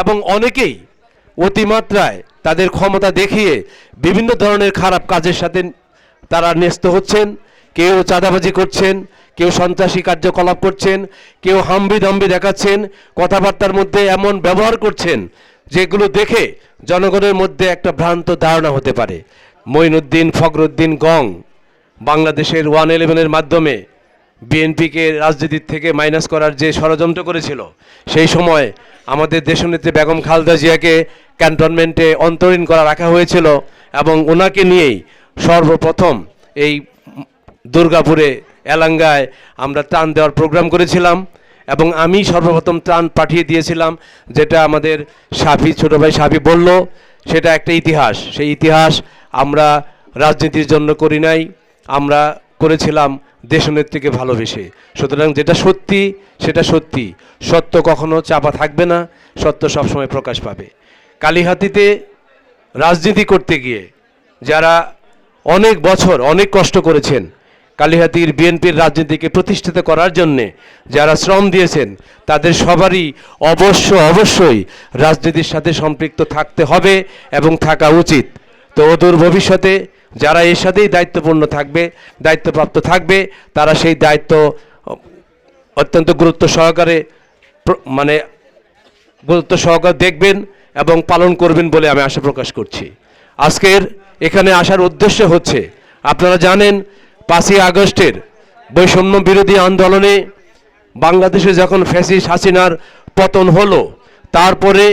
এবং অনেকেই অতিমাত্রায় তাদের ক্ষমতা দেখিয়ে বিভিন্ন ধরনের খারাপ কাজের সাথে তারা ন্যস্ত হচ্ছেন। কেউ চাঁদাবাজি করছেন, কেউ সন্ত্রাসী কার্যকলাপ করছেন, কেউ হাম্বি দেখাচ্ছেন, কথাবার্তার মধ্যে এমন ব্যবহার করছেন যেগুলো দেখে জনগণের মধ্যে একটা ভ্রান্ত ধারণা হতে পারে। মঈনুদ্দিন ফখরুদ্দিন গং বাংলাদেশের 111-এর মাধ্যমে বিএনপিকে রাজনীতির থেকে মাইনাস করার যে ষড়যন্ত্র করেছিল, সেই সময় আমাদের দেশনেত্রী বেগম খালেদা জিয়াকে ক্যান্টনমেন্টে অন্তরীণ করা রাখা হয়েছিল এবং ওনাকে নিয়েই সর্বপ্রথম এই দুর্গাপুরে এলাঙ্গায় আমরা ত্রাণ দেওয়ার প্রোগ্রাম করেছিলাম এবং আমি সর্বপ্রথম ত্রাণ পাঠিয়ে দিয়েছিলাম, যেটা আমাদের সাফি ছোটো ভাই সাফি বলল, সেটা একটা ইতিহাস। সেই ইতিহাস আমরা রাজনীতির জন্য করি নাই, আমরা করেছিলাম দেশনেত্রীকে ভালোবেসে। সুতরাং যেটা সত্যি সেটা সত্যি, সত্য কখনো চাপা থাকবে না, সত্য সবসময় প্রকাশ পাবে। কালিহাতীতে রাজনীতি করতে গিয়ে যারা অনেক বছর অনেক কষ্ট করেছেন, কালিহাতীর বিএনপির রাজনীতিকে প্রতিষ্ঠিত করার জন্যে যারা শ্রম দিয়েছেন, তাদের সবারই অবশ্যই রাজনীতির সাথে সম্পৃক্ত থাকতে হবে এবং থাকা উচিত। তো অদূর ভবিষ্যতে যারা এর সাথেই দায়িত্বপ্রাপ্ত থাকবে, তারা সেই দায়িত্ব অত্যন্ত গুরুত্ব সহকারে দেখবেন এবং পালন করবেন বলে আমি আশা প্রকাশ করছি। আজকের এখানে আসার উদ্দেশ্য হচ্ছে, আপনারা জানেন 5ই আগস্টের বৈষম্য বিরোধী আন্দোলনে বাংলাদেশে যখন ফ্যাসিস্ট হাসিনার পতন হলো, তারপরে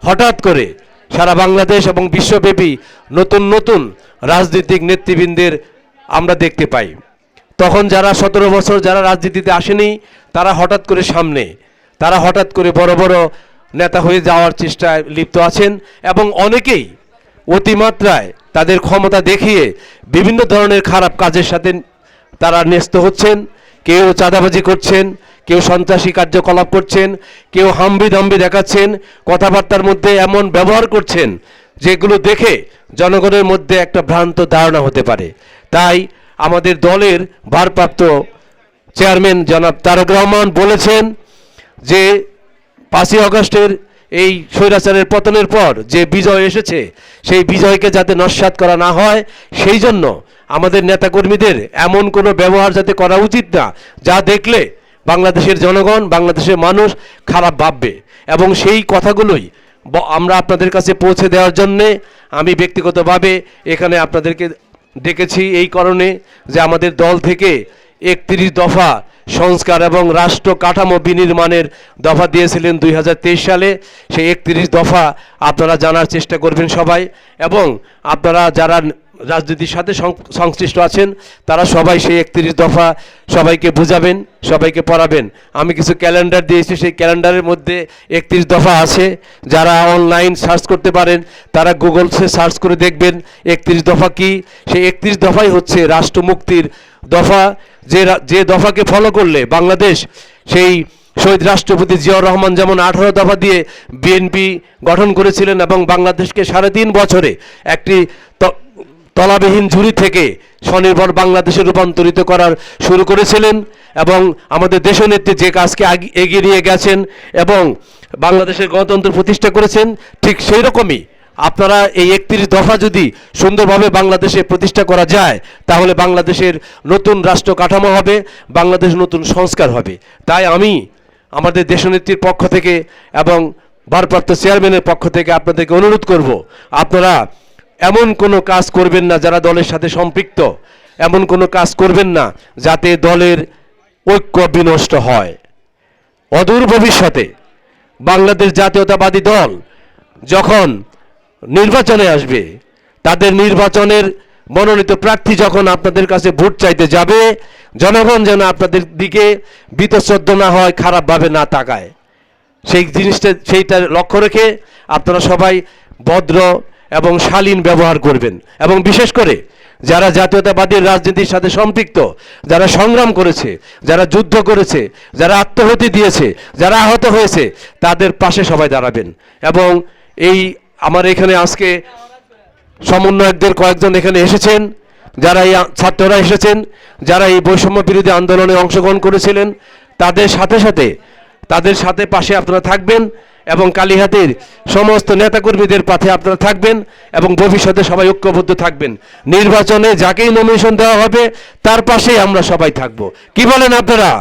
হঠাৎ করে সারা বাংলাদেশ এবং বিশ্বব্যাপী নতুন রাজনৈতিক নেতৃবৃন্দের আমরা দেখতে পাই। তখন যারা 17 বছর যারা রাজনীতিতে আসেনি, তারা হঠাৎ করে বড় নেতা হয়ে যাওয়ার চেষ্টায় লিপ্ত আছেন এবং অনেকেই অতিমাত্রায় তাদের ক্ষমতা দেখিয়ে বিভিন্ন ধরনের খারাপ কাজের সাথে তারা ন্যস্ত হচ্ছেন। কেউ চাঁদাবাজি করছেন, কেউ সন্ত্রাসী কার্যকলাপ করছেন, কেউ হাম্বি দেখাচ্ছেন, কথাবার্তার মধ্যে এমন ব্যবহার করছেন যেগুলো দেখে জনগণের মধ্যে একটা ভ্রান্ত ধারণা হতে পারে। তাই আমাদের দলের ভারপ্রাপ্ত চেয়ারম্যান জনাব তারেক রহমান বলেছেন যে 5ই আগস্টের এই স্বৈরাচারের পতনের পর যে বিজয় এসেছে, সেই বিজয়কে যাতে নস্যাৎ করা না হয়, সেই জন্য আমাদের নেতাকর্মীদের এমন কোনো ব্যবহার যাতে করা উচিত না, যা দেখলে বাংলাদেশের জনগণ, বাংলাদেশের মানুষ খারাপ ভাববে। এবং সেই কথাগুলোই আমরা আপনাদের কাছে পৌঁছে দেওয়ার জন্যে আমি ব্যক্তিগতভাবে এখানে আপনাদেরকে ডেকেছি, এই কারণে যে আমাদের দল থেকে 31 দফা সংস্কার এবং রাষ্ট্র কাঠামো বিনির্মাণের দফা দিয়েছিলেন 2023 সালে। সেই 31 দফা আপনারা জানার চেষ্টা করবেন সবাই, এবং আপনারা যারা রাজনীতির সাথে সংশ্লিষ্ট আছেন তারা সবাই সেই 31 দফা সবাইকে বুঝাবেন, সবাইকে পড়াবেন। আমি কিছু ক্যালেন্ডার দিয়েছি, সেই ক্যালেন্ডারের মধ্যে 31 দফা আছে। যারা অনলাইন সার্চ করতে পারেন তারা গুগলসে সার্চ করে দেখবেন 31 দফা কি। সেই 31 দফাই হচ্ছে রাষ্ট্র মুক্তির দফা, যে দফাকে ফলো করলে বাংলাদেশ সেই শহীদ রাষ্ট্রপতি জিয়াউর রহমান যেমন 18 দফা দিয়ে বিএনপি গঠন করেছিলেন এবং বাংলাদেশকে 3.5 বছরে একটি তলাবিহীন ঝুড়ি থেকে স্বনির্ভর বাংলাদেশে রূপান্তরিত করার শুরু করেছিলেন, এবং আমাদের দেশনেত্রী যে কাজকে এগিয়ে নিয়ে গেছেন এবং বাংলাদেশের গণতন্ত্র প্রতিষ্ঠা করেছেন, ঠিক সেই রকমই আপনারা এই 31 দফা যদি সুন্দরভাবে বাংলাদেশে প্রতিষ্ঠা করা যায়, তাহলে বাংলাদেশের নতুন রাষ্ট্র কাঠামো হবে, বাংলাদেশ নতুন সংস্কার হবে। তাই আমি আমাদের দেশনেত্রীর পক্ষ থেকে এবং ভারপ্রাপ্ত চেয়ারম্যানের পক্ষ থেকে আপনাদেরকে অনুরোধ করব, আপনারা এমন কোনো কাজ করবেন না যারা দলের সাথে সম্পৃক্ত, এমন কোনো কাজ করবেন না যাতে দলের ঐক্য বিনষ্ট হয়। অদূর ভবিষ্যতে বাংলাদেশ জাতীয়তাবাদী দল যখন নির্বাচনে আসবে, তাদের নির্বাচনের মনোনীত প্রার্থী যখন আপনাদের কাছে ভোট চাইতে যাবে, জনগণ যেন আপনাদের দিকে বীতশ্রদ্ধ না হয়, খারাপভাবে না তাকায়, সেইটা লক্ষ্য রেখে আপনারা সবাই ভদ্র এবং শালীন ব্যবহার করবেন। এবং বিশেষ করে যারা জাতীয়তাবাদী রাজনীতির সাথে সম্পৃক্ত, যারা সংগ্রাম করেছে, যারা যুদ্ধ করেছে, যারা আত্মাহুতি দিয়েছে, যারা আহত হয়েছে, তাদের পাশে সবাই দাঁড়াবেন। এবং এই আমার এখানে আজকে সমন্বয়কদের কয়েকজন এখানে এসেছেন, যারা এই ছাত্ররা এসেছেন, যারা এই বৈষম্য বিরোধী আন্দোলনে অংশগ্রহণ করেছিলেন, তাদের সাথে পাশে আপনারা থাকবেন এবং কালীহাতির সমস্ত নেতাকর্মীদের পাশে আপনারা থাকবেন এবং ভবিষ্যতে সবাই ঐক্যবদ্ধ থাকবেন। নির্বাচনে যাকেই নমিনেশন দেওয়া হবে তার পাশেই আমরা সবাই থাকব। কি বলেন আপনারা?